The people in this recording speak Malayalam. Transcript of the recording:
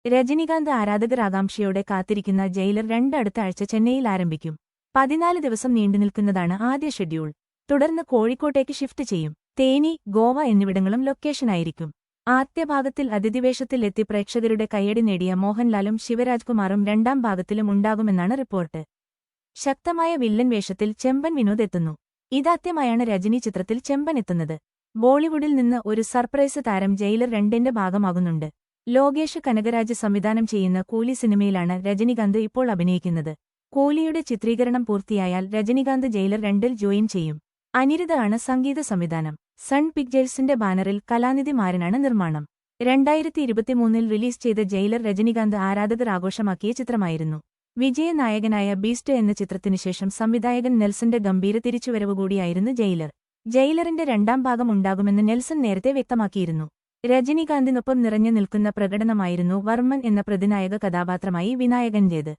രജനികാന്ത് ആരാധകർ ആകാംക്ഷയോടെ കാത്തിരിക്കുന്ന ജയിലർ 2 അടുത്ത ആഴ്ച ചെന്നൈയിൽ ആരംഭിക്കും. 14 ദിവസം നീണ്ടുനിൽക്കുന്നതാണ് ആദ്യ ഷെഡ്യൂൾ. തുടർന്ന് കോഴിക്കോട്ടേക്ക് ഷിഫ്റ്റ് ചെയ്യും. തേനി, ഗോവ എന്നിവിടങ്ങളും ലൊക്കേഷനായിരിക്കും. ആദ്യ ഭാഗത്തിൽ അതിഥിവേഷത്തിൽ എത്തി പ്രേക്ഷകരുടെ കയ്യടി നേടിയ മോഹൻലാലും ശിവരാജ്കുമാറും രണ്ടാം ഭാഗത്തിലും ഉണ്ടാകുമെന്നാണ് റിപ്പോർട്ട്. ശക്തമായ വില്ലൻ വേഷത്തിൽ ചെമ്പൻ വിനോദ് എത്തുന്നു. ഇതാദ്യമായാണ് രജനി ചിത്രത്തിൽ ചെമ്പൻ എത്തുന്നത്. ബോളിവുഡിൽ നിന്ന് ഒരു സർപ്രൈസ് താരം ജയിലർ 2ന്റെ ഭാഗമാകുന്നുണ്ട്. ലോകേഷ് കനകരാജ് സംവിധാനം ചെയ്യുന്ന കൂലി സിനിമയിലാണ് രജനികാന്ത് ഇപ്പോൾ അഭിനയിക്കുന്നത്. കൂലിയുടെ ചിത്രീകരണം പൂർത്തിയായാൽ രജനികാന്ത് ജയിലർ 2ൽ ജോയിൻ ചെയ്യും. അനിരുദ്ധ ആണ് സംഗീത സംവിധാനം. സൺ പിക്ചേഴ്സിന്റെ ബാനറിൽ കലാനിധി മാരനാണ് നിർമ്മാണം. 2023-ൽ റിലീസ് ചെയ്ത ജയിലർ രജനികാന്ത് ആരാധകർ ആഘോഷമാക്കിയ ചിത്രമായിരുന്നു. വിജയനായകനായ ബീസ്റ്റ് എന്ന ചിത്രത്തിനുശേഷം സംവിധായകൻ നെൽസന്റെ ഗംഭീര തിരിച്ചുവരവുകൂടിയായിരുന്നു ജയിലർ. ജയിലറിന്റെ രണ്ടാം ഭാഗം ഉണ്ടാകുമെന്ന് നെൽസൺ നേരത്തെ വ്യക്തമാക്കിയിരുന്നു. രജനികാന്തിനൊപ്പം നിറഞ്ഞു നിൽക്കുന്ന പ്രകടനമായിരുന്നു വർമ്മൻ എന്ന പ്രതിനായക കഥാപാത്രമായി വിനായകന്റേത്.